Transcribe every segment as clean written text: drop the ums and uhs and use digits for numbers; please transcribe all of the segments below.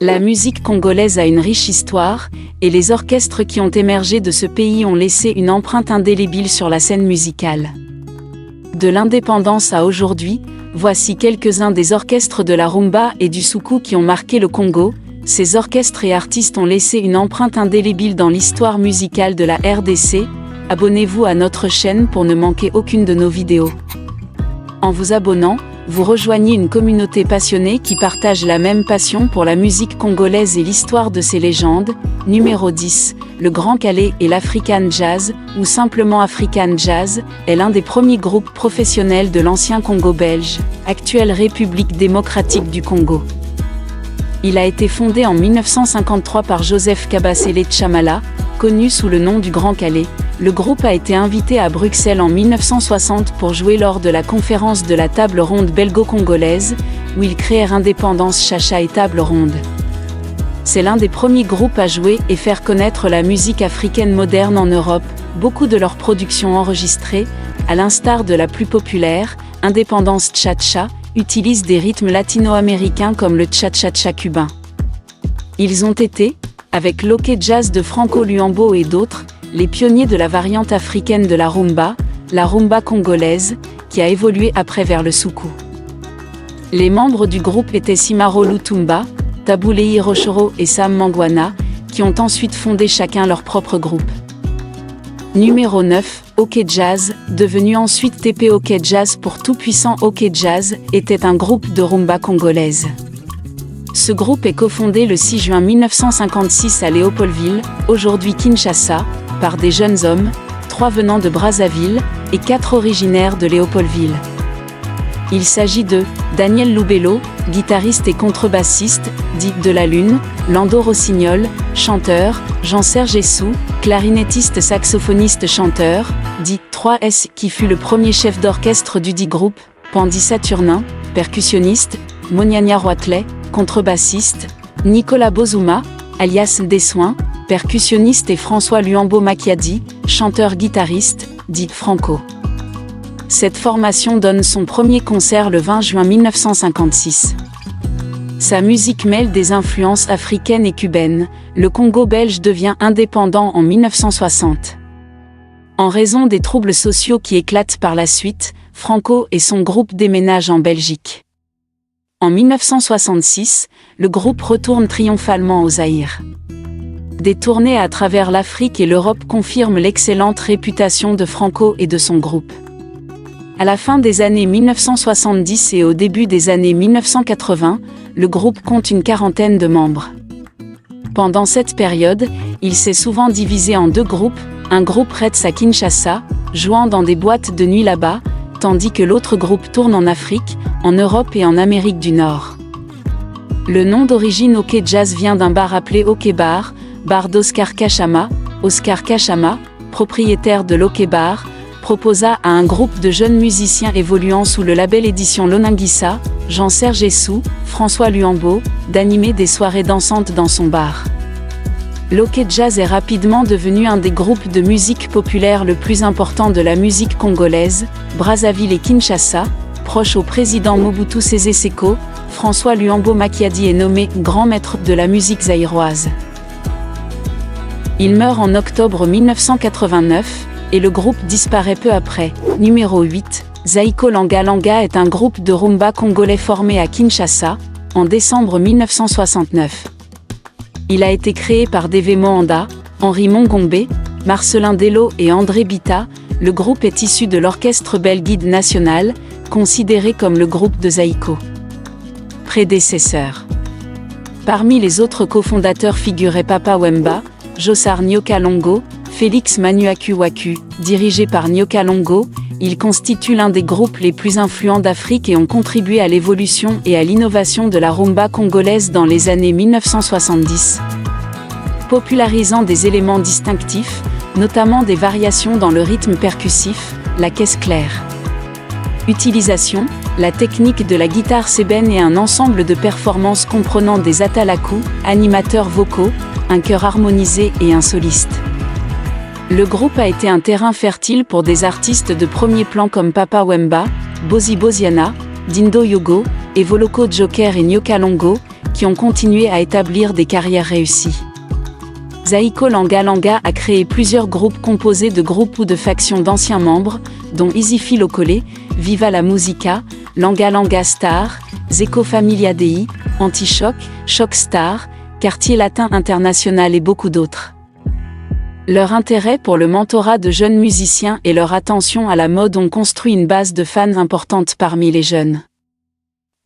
La musique congolaise a une riche histoire, et les orchestres qui ont émergé de ce pays ont laissé une empreinte indélébile sur la scène musicale. De l'indépendance à aujourd'hui, voici quelques-uns des orchestres de la rumba et du soukous qui ont marqué le Congo. Ces orchestres et artistes ont laissé une empreinte indélébile dans l'histoire musicale de la RDC. Abonnez-vous à notre chaîne pour ne manquer aucune de nos vidéos. En vous abonnant, vous rejoignez une communauté passionnée qui partage la même passion pour la musique congolaise et l'histoire de ses légendes. Numéro 10, le Grand Calais et l'African Jazz, ou simplement African Jazz, est l'un des premiers groupes professionnels de l'ancien Congo belge, actuelle République démocratique du Congo. Il a été fondé en 1953 par Joseph Kabasele Chamala, connu sous le nom du Grand Calais. Le groupe a été invité à Bruxelles en 1960 pour jouer lors de la conférence de la Table Ronde belgo-congolaise, où ils créèrent Indépendance Chacha et Table Ronde. C'est l'un des premiers groupes à jouer et faire connaître la musique africaine moderne en Europe. Beaucoup de leurs productions enregistrées, à l'instar de la plus populaire, Indépendance Cha-Cha, utilisent des rythmes latino-américains comme le cha-cha-cha cubain. Ils ont été, avec l'Ok Jazz de Franco Luambo et d'autres, les pionniers de la variante africaine de la rumba congolaise, qui a évolué après vers le soukous. Les membres du groupe étaient Simaro Lutumba, Tabulei Rochoro et Sam Mangwana, qui ont ensuite fondé chacun leur propre groupe. Numéro 9, Ok Jazz, devenu ensuite TP Ok Jazz pour Tout-Puissant Ok Jazz, était un groupe de rumba congolaise. Ce groupe est cofondé le 6 juin 1956 à Léopoldville, aujourd'hui Kinshasa, par des jeunes hommes, 3 venant de Brazzaville et 4 originaires de Léopoldville. Il s'agit de Daniel Loubello, guitariste et contrebassiste, dit de la Lune, Lando Rossignol, chanteur, Jean-Serge Essou, clarinettiste saxophoniste chanteur, dit 3S qui fut le premier chef d'orchestre du dit groupe, Pandy Saturnin, percussionniste, Moniania Roitelet, contrebassiste, Nicolas Bozuma, alias Dessoins, percussionniste et François Luambo Makiadi, chanteur-guitariste, dit Franco. Cette formation donne son premier concert le 20 juin 1956. Sa musique mêle des influences africaines et cubaines. Le Congo belge devient indépendant en 1960. En raison des troubles sociaux qui éclatent par la suite, Franco et son groupe déménagent en Belgique. En 1966, le groupe retourne triomphalement au Zaïre. Des tournées à travers l'Afrique et l'Europe confirment l'excellente réputation de Franco et de son groupe. À la fin des années 1970 et au début des années 1980, le groupe compte une quarantaine de membres. Pendant cette période, il s'est souvent divisé en 2 groupes, un groupe reste à Kinshasa, jouant dans des boîtes de nuit là-bas, tandis que l'autre groupe tourne en Afrique, en Europe et en Amérique du Nord. Le nom d'origine Ok Jazz vient d'un bar appelé Ok Bar, bar d'Oscar Kachama. Oscar Kachama, propriétaire de l'Ok Bar, proposa à un groupe de jeunes musiciens évoluant sous le label Édition Lonanguissa, Jean-Serge Essou, François Luambo, d'animer des soirées dansantes dans son bar. L'Ok Jazz est rapidement devenu un des groupes de musique populaire le plus important de la musique congolaise. Brazzaville et Kinshasa, proche au président Mobutu Sese Seko, François Luambo Makiadi est nommé grand maître de la musique zaïroise. Il meurt en octobre 1989, et le groupe disparaît peu après. Numéro 8, Zaïko Langa Langa est un groupe de rumba congolais formé à Kinshasa, en décembre 1969. Il a été créé par Deve Moanda, Henri Mongombe, Marcelin Dello et André Bita. Le groupe est issu de l'orchestre Belguide National, considéré comme le groupe de Zaïko. Prédécesseur. Parmi les autres cofondateurs figuraient Papa Wemba, Jossar Nyoka Longo, Félix Manuaku Waku, dirigé par Nyoka Longo. Ils constituent l'un des groupes les plus influents d'Afrique et ont contribué à l'évolution et à l'innovation de la rumba congolaise dans les années 1970. Popularisant des éléments distinctifs, notamment des variations dans le rythme percussif, la caisse claire. Utilisation, la technique de la guitare sébène et un ensemble de performances comprenant des atalaku, animateurs vocaux, un chœur harmonisé et un soliste. Le groupe a été un terrain fertile pour des artistes de premier plan comme Papa Wemba, Bozi Boziana, Dindo Yogo, Evoloko Joker et Nyoka Longo, qui ont continué à établir des carrières réussies. Zaiko Langa Langa a créé plusieurs groupes composés de groupes ou de factions d'anciens membres, dont Easy Lokole, Viva la Musica, Langa Langa Star, Zeko Familia Dei, Anti-Choc, Choc Star, Quartier Latin International et beaucoup d'autres. Leur intérêt pour le mentorat de jeunes musiciens et leur attention à la mode ont construit une base de fans importante parmi les jeunes.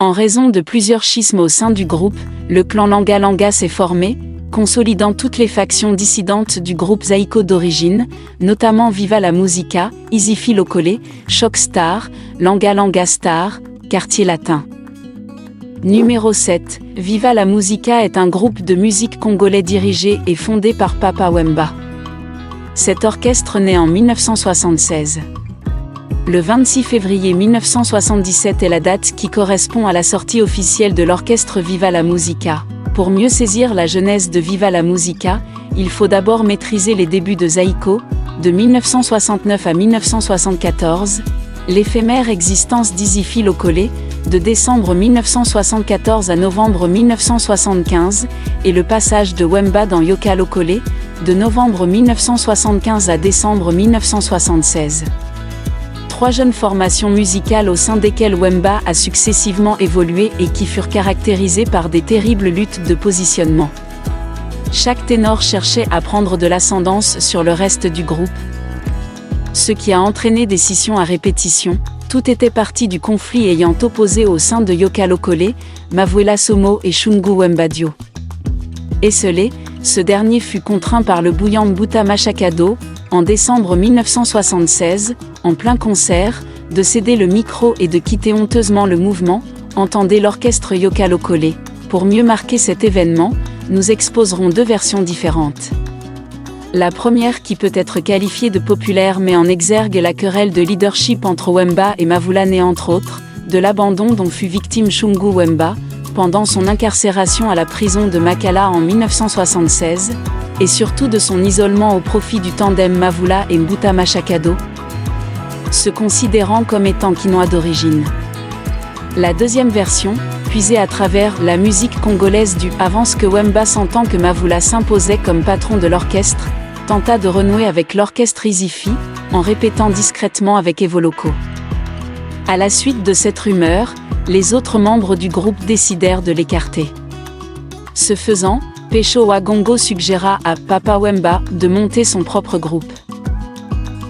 En raison de plusieurs schismes au sein du groupe, le clan Langa Langa s'est formé, consolidant toutes les factions dissidentes du groupe Zaiko d'origine, notamment Viva la Musica, Easy Lokole, Choc Star, Langa Langa Star, Quartier Latin. Numéro 7, Viva la Musica est un groupe de musique congolais dirigé et fondé par Papa Wemba. Cet orchestre naît en 1976. Le 26 février 1977 est la date qui correspond à la sortie officielle de l'orchestre Viva la Musica. Pour mieux saisir la genèse de Viva la Musica, il faut d'abord maîtriser les débuts de Zaiko, de 1969 à 1974, l'éphémère existence d'Easy Lokole, de décembre 1974 à novembre 1975, et le passage de Wemba dans Yoka Lokole, de novembre 1975 à décembre 1976. 3 jeunes formations musicales au sein desquelles Wemba a successivement évolué et qui furent caractérisées par des terribles luttes de positionnement. Chaque ténor cherchait à prendre de l'ascendance sur le reste du groupe, ce qui a entraîné des scissions à répétition. Tout était parti du conflit ayant opposé au sein de Yoka Lokole, Mavuela Somo et Shungu Wembadio. Esselé, ce dernier fut contraint par le bouillant Mbuta Machakado, en décembre 1976, en plein concert, de céder le micro et de quitter honteusement le mouvement, entendez l'orchestre Yoka Lokole. Pour mieux marquer cet événement, nous exposerons 2 versions différentes. La première, qui peut être qualifiée de populaire, met en exergue la querelle de leadership entre Wemba et Mavula née entre autres, de l'abandon dont fut victime Shungu Wemba, pendant son incarcération à la prison de Makala en 1976, et surtout de son isolement au profit du tandem Mavula et Mbuta Machakado, se considérant comme étant quinois d'origine. La deuxième version, puisée à travers la musique congolaise du avance que Wemba, sentant que Mavula s'imposait comme patron de l'orchestre, tenta de renouer avec l'orchestre Easy en répétant discrètement avec Evoloko. À la suite de cette rumeur, les autres membres du groupe décidèrent de l'écarter. Ce faisant, Pesho Wagongo suggéra à Papa Wemba de monter son propre groupe.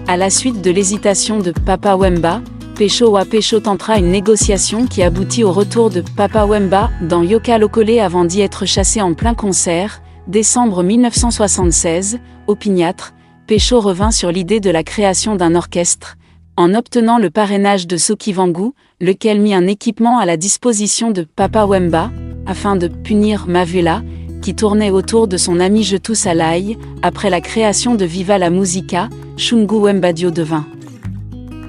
À la suite de l'hésitation de Papa Wemba, Pesho tentera une négociation qui aboutit au retour de Papa Wemba dans Yoka Lokole avant d'y être chassé en plein concert. Décembre 1976, opiniâtre, Pesho revint sur l'idée de la création d'un orchestre, en obtenant le parrainage de Sokivangu, lequel mit un équipement à la disposition de Papa Wemba, afin de punir Mavula, qui tournait autour de son ami Jetou Salai. Après la création de Viva la Musica, Shungu Wembadio devint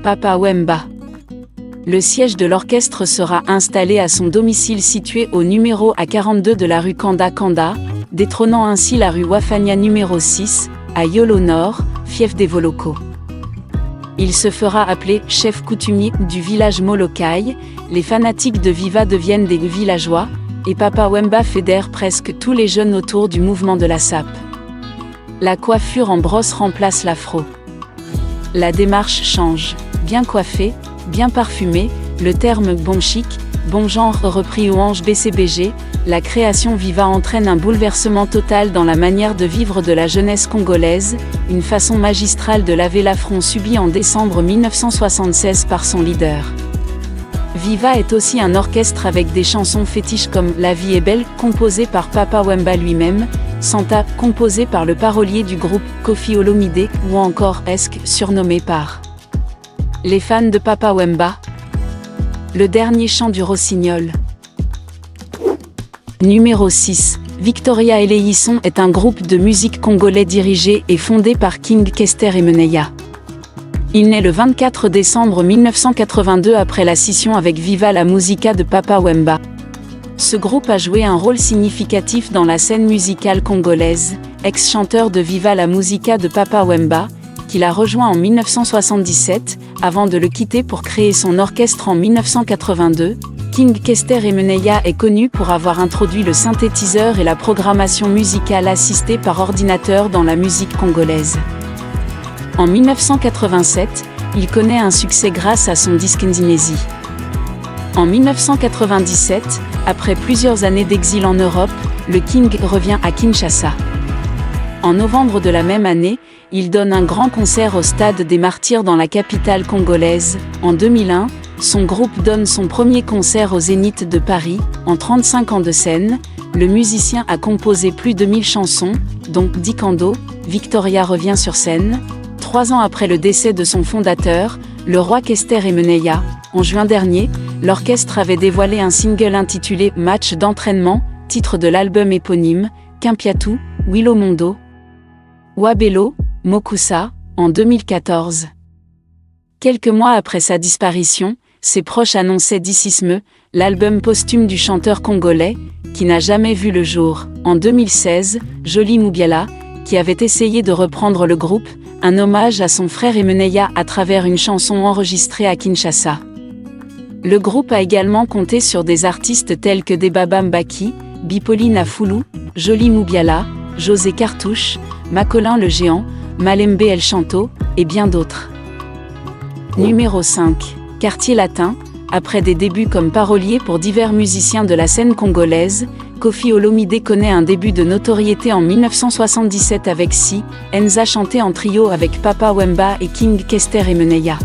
Papa Wemba. Le siège de l'orchestre sera installé à son domicile situé au numéro A42 de la rue Kanda Kanda, détrônant ainsi la rue Wafania numéro 6, à Yolo Nord, fief des Voloko. Il se fera appeler chef coutumier du village Molokai, les fanatiques de Viva deviennent des villageois, et Papa Wemba fédère presque tous les jeunes autour du mouvement de la SAP. La coiffure en brosse remplace l'afro. La démarche change, bien coiffé, bien parfumé, le terme bon chic, bon genre repris au ange BCBG, la création Viva entraîne un bouleversement total dans la manière de vivre de la jeunesse congolaise, une façon magistrale de laver l'affront subi en décembre 1976 par son leader. Viva est aussi un orchestre avec des chansons fétiches comme La vie est belle, composée par Papa Wemba lui-même, Santa, composée par le parolier du groupe Koffi Olomide, ou encore Esque, surnommé par les fans de Papa Wemba, le dernier chant du rossignol. Numéro 6. Victoria Eleison est un groupe de musique congolais dirigé et fondé par King Kester et Meneya. Il naît le 24 décembre 1982 après la scission avec Viva la Musica de Papa Wemba. Ce groupe a joué un rôle significatif dans la scène musicale congolaise, ex-chanteur de Viva la Musica de Papa Wemba, qu'il a rejoint en 1977, avant de le quitter pour créer son orchestre en 1982, King Kester Emenaya est connu pour avoir introduit le synthétiseur et la programmation musicale assistée par ordinateur dans la musique congolaise. En 1987, il connaît un succès grâce à son disque Ndinezi. En 1997, après plusieurs années d'exil en Europe, le King revient à Kinshasa. En novembre de la même année, il donne un grand concert au Stade des Martyrs dans la capitale congolaise. En 2001, son groupe donne son premier concert au Zénith de Paris. En 35 ans de scène, le musicien a composé plus de 1000 chansons, dont Dikando, Victoria revient sur scène. 3 ans après le décès de son fondateur, le roi Kester Emenaya, en juin dernier, l'orchestre avait dévoilé un single intitulé « Match d'entraînement », titre de l'album éponyme, Kimpiatu, Wilomondo, Wabelo, Mokusa, en 2014. Quelques mois après sa disparition, ses proches annonçaient Dissisme, l'album posthume du chanteur congolais, qui n'a jamais vu le jour. En 2016, Jolie Moubiala, qui avait essayé de reprendre le groupe, un hommage à son frère Emenaya à travers une chanson enregistrée à Kinshasa. Le groupe a également compté sur des artistes tels que Debaba Mbaki, Bipoline Afoulou, Jolie Moubiala, José Cartouche, Macolin le Géant, Malembe El Chanto, et bien d'autres. Numéro 5. Quartier Latin. Après des débuts comme parolier pour divers musiciens de la scène congolaise, Koffi Olomide connaît un début de notoriété en 1977 avec Si, Enza chanté en trio avec Papa Wemba et King Kester Emenaya.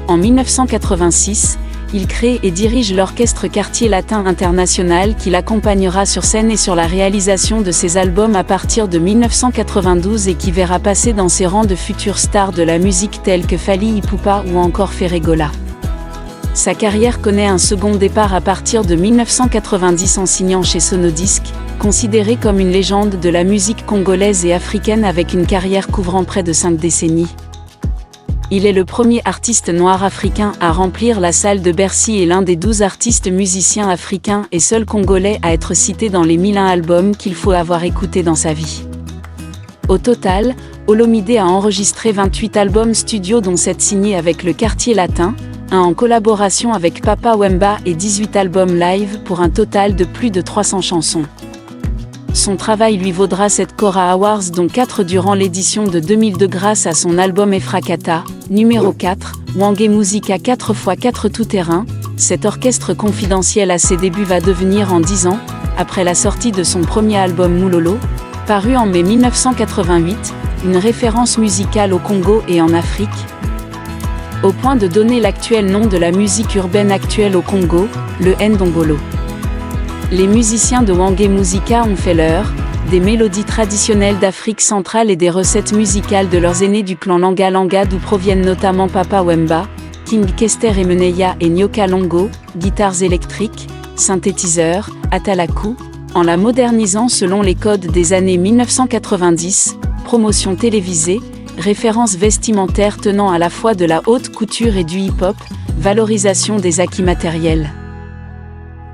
En 1986, il crée et dirige l'orchestre Quartier Latin International qui l'accompagnera sur scène et sur la réalisation de ses albums à partir de 1992 et qui verra passer dans ses rangs de futures stars de la musique telles que Fally Ipupa ou encore Ferregola. Sa carrière connaît un second départ à partir de 1990 en signant chez Sonodisc, considéré comme une légende de la musique congolaise et africaine avec une carrière couvrant près de 5 décennies. Il est le premier artiste noir africain à remplir la salle de Bercy et l'un des 12 artistes musiciens africains et seul congolais à être cité dans les 1001 albums qu'il faut avoir écoutés dans sa vie. Au total, Olomide a enregistré 28 albums studio dont 7 signés avec le Quartier Latin, un en collaboration avec Papa Wemba et 18 albums live pour un total de plus de 300 chansons. Son travail lui vaudra 7 Cora Awards dont 4 durant l'édition de 2002 grâce à son album Efrakata, numéro 4, Wangé Musica 4x4 tout-terrain. Cet orchestre confidentiel à ses débuts va devenir en 10 ans, après la sortie de son premier album Moulolo, paru en mai 1988, une référence musicale au Congo et en Afrique, au point de donner l'actuel nom de la musique urbaine actuelle au Congo, le Ndongolo. Les musiciens de Wangé Musica ont fait leur, des mélodies traditionnelles d'Afrique centrale et des recettes musicales de leurs aînés du clan Langa Langa d'où proviennent notamment Papa Wemba, King Kester Emenaya et Nyoka Longo, guitares électriques, synthétiseurs, atalaku, en la modernisant selon les codes des années 1990, promotion télévisée, références vestimentaires tenant à la fois de la haute couture et du hip-hop, valorisation des acquis matériels.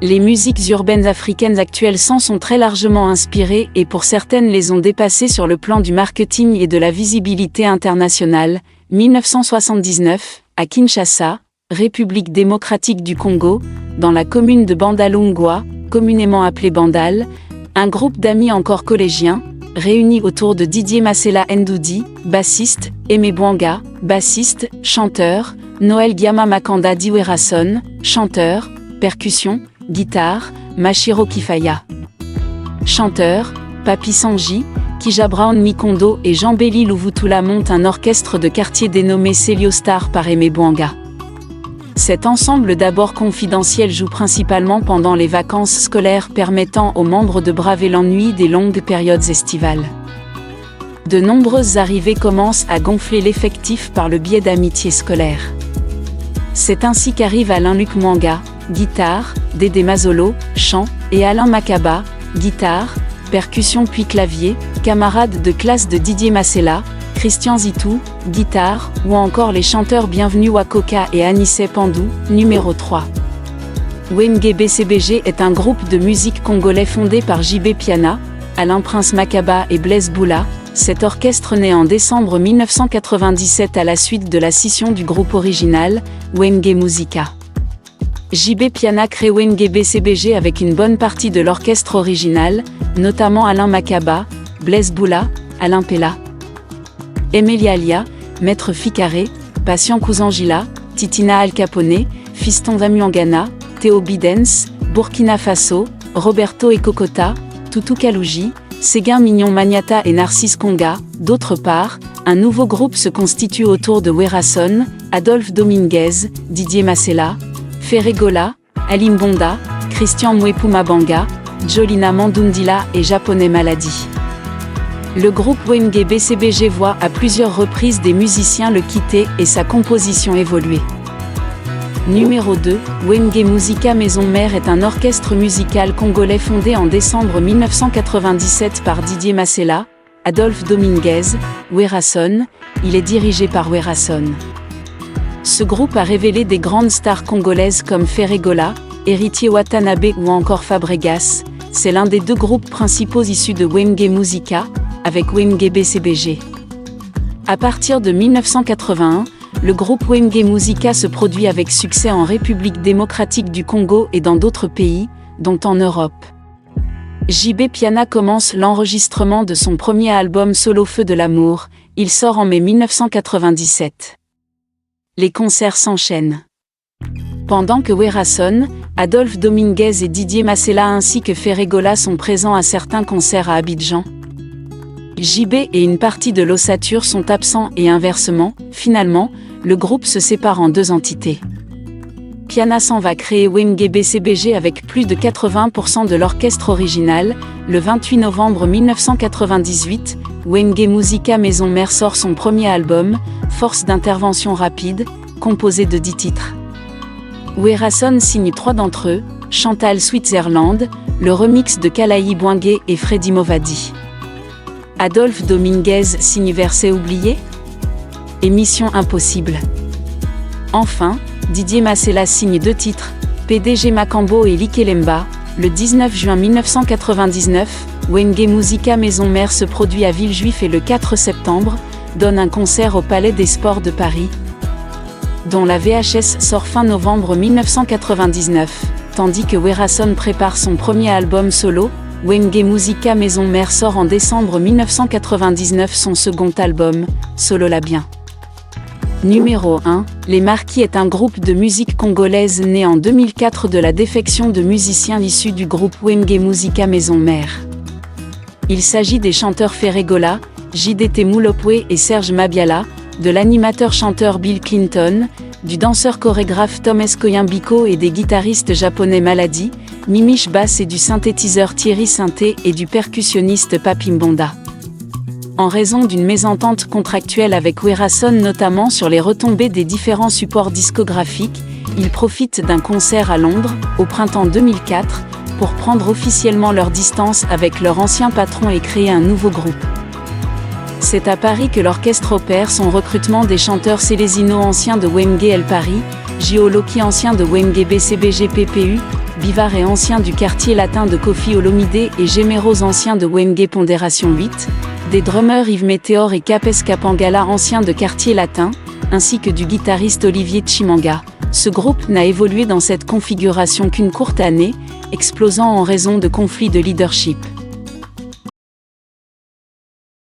Les musiques urbaines africaines actuelles s'en sont très largement inspirées et pour certaines les ont dépassées sur le plan du marketing et de la visibilité internationale. 1979, à Kinshasa, République démocratique du Congo, dans la commune de Bandalungwa, communément appelée Bandal, un groupe d'amis encore collégiens, réunis autour de Didier Masela Ndoudi, bassiste, Aimé Bwanga, bassiste, chanteur, Noël Giama Makanda Diwerason, chanteur, percussion, guitare, Mashiro Kifaya. Chanteur, Papi Sanji, Kija Brown Mikondo et Jean-Béli Louvutula montent un orchestre de quartier dénommé Celio Star par Aimé Bwanga. Cet ensemble d'abord confidentiel joue principalement pendant les vacances scolaires permettant aux membres de braver l'ennui des longues périodes estivales. De nombreuses arrivées commencent à gonfler l'effectif par le biais d'amitiés scolaires. C'est ainsi qu'arrive Alain-Luc Mwanga, guitare, Dédé Mazolo, chant, et Alain Makaba, guitare, percussion puis clavier, camarade de classe de Didier Masela, Christian Zitou, guitare, ou encore les chanteurs Bienvenue Wakoka et Anissé Pandou, numéro 3. Wenge BCBG est un groupe de musique congolais fondé par JB Piana, Alain Prince Makaba et Blaise Boula. Cet orchestre naît en décembre 1997 à la suite de la scission du groupe original, Wenge Musica. JB Piana crée Wenge BCBG avec une bonne partie de l'orchestre original, notamment Alain Makaba, Blaise Boula, Alain Pella, Emilia Alia, Maître Ficaré, Patient Kouzangila, Titina Al Capone, Fiston Zamuangana, Théo Bidens, Burkina Faso, Roberto et Kokota, Toutou Kalouji, Séguin Mignon Magnata et Narcisse Conga. D'autre part, un nouveau groupe se constitue autour de Werason, Adolphe Dominguez, Didier Masséla, Ferregola, Alim Bonda, Christian Mwepu Mabanga, Jolina Mandundila et Japonais Maladi. Le groupe Wenge BCBG voit à plusieurs reprises des musiciens le quitter et sa composition évoluer. Numéro 2, Wenge Musica Maison Mère est un orchestre musical congolais fondé en décembre 1997 par Didier Masséla, Adolphe Dominguez, Werason. Il est dirigé par Werason. Ce groupe a révélé des grandes stars congolaises comme Ferregola, Héritier Watanabe ou encore Fabregas. C'est l'un des deux groupes principaux issus de Wenge Musica, avec Wenge BCBG. À partir de 1981, le groupe Wenge Musica se produit avec succès en République démocratique du Congo et dans d'autres pays, dont en Europe. JB Piana commence l'enregistrement de son premier album solo Feu de l'amour, il sort en mai 1997. Les concerts s'enchaînent. Pendant que Werason, Adolphe Dominguez et Didier Masséla ainsi que Ferregola sont présents à certains concerts à Abidjan, JB et une partie de l'ossature sont absents et inversement, finalement, le groupe se sépare en deux entités. Piana s'en va créer Wenge BCBG avec plus de 80% de l'orchestre original. Le 28 novembre 1998, Wenge Musica Maison Mère sort son premier album, Force d'intervention rapide, composé de 10 titres. Werason signe 3 d'entre eux, Chantal Switzerland, le remix de Kalaï Bouingué et Freddy Movadi. Adolphe Dominguez signe Verset oublié et Mission impossible. Enfin, Didier Masséla signe 2 titres, PDG Makambo et Likelemba. Le 19 juin 1999, Wenge Musica Maison Mère se produit à Villejuif et le 4 septembre, donne un concert au Palais des Sports de Paris, dont la VHS sort fin novembre 1999, tandis que Werason prépare son premier album solo. Wenge Musica Maison Mère sort en décembre 1999 son second album, Solo la bien. Numéro 1, Les Marquis est un groupe de musique congolaise né en 2004 de la défection de musiciens issus du groupe Wenge Musica Maison Mère. Il s'agit des chanteurs Ferregola, JDT Moulopwe et Serge Mabiala, de l'animateur-chanteur Bill Clinton, du danseur-chorégraphe Tom Escoyin-Biko et des guitaristes japonais Maladi, Mimiche Bass et du synthétiseur Thierry Synthé et du percussionniste Papi Mbonda. En raison d'une mésentente contractuelle avec Werason notamment sur les retombées des différents supports discographiques, ils profitent d'un concert à Londres, au printemps 2004, pour prendre officiellement leur distance avec leur ancien patron et créer un nouveau groupe. C'est à Paris que l'orchestre opère son recrutement des chanteurs Célésino anciens de Wenge El Paris, Gio Loki ancien de Wenge BCBG PPU, Bivar et ancien du quartier latin de Kofi Olomide et Géméros ancien de Wenge Pondération 8, des drummers Yves Météor et Capes Kapangala anciens de quartier latin, ainsi que du guitariste Olivier Chimanga. Ce groupe n'a évolué dans cette configuration qu'une courte année, explosant en raison de conflits de leadership.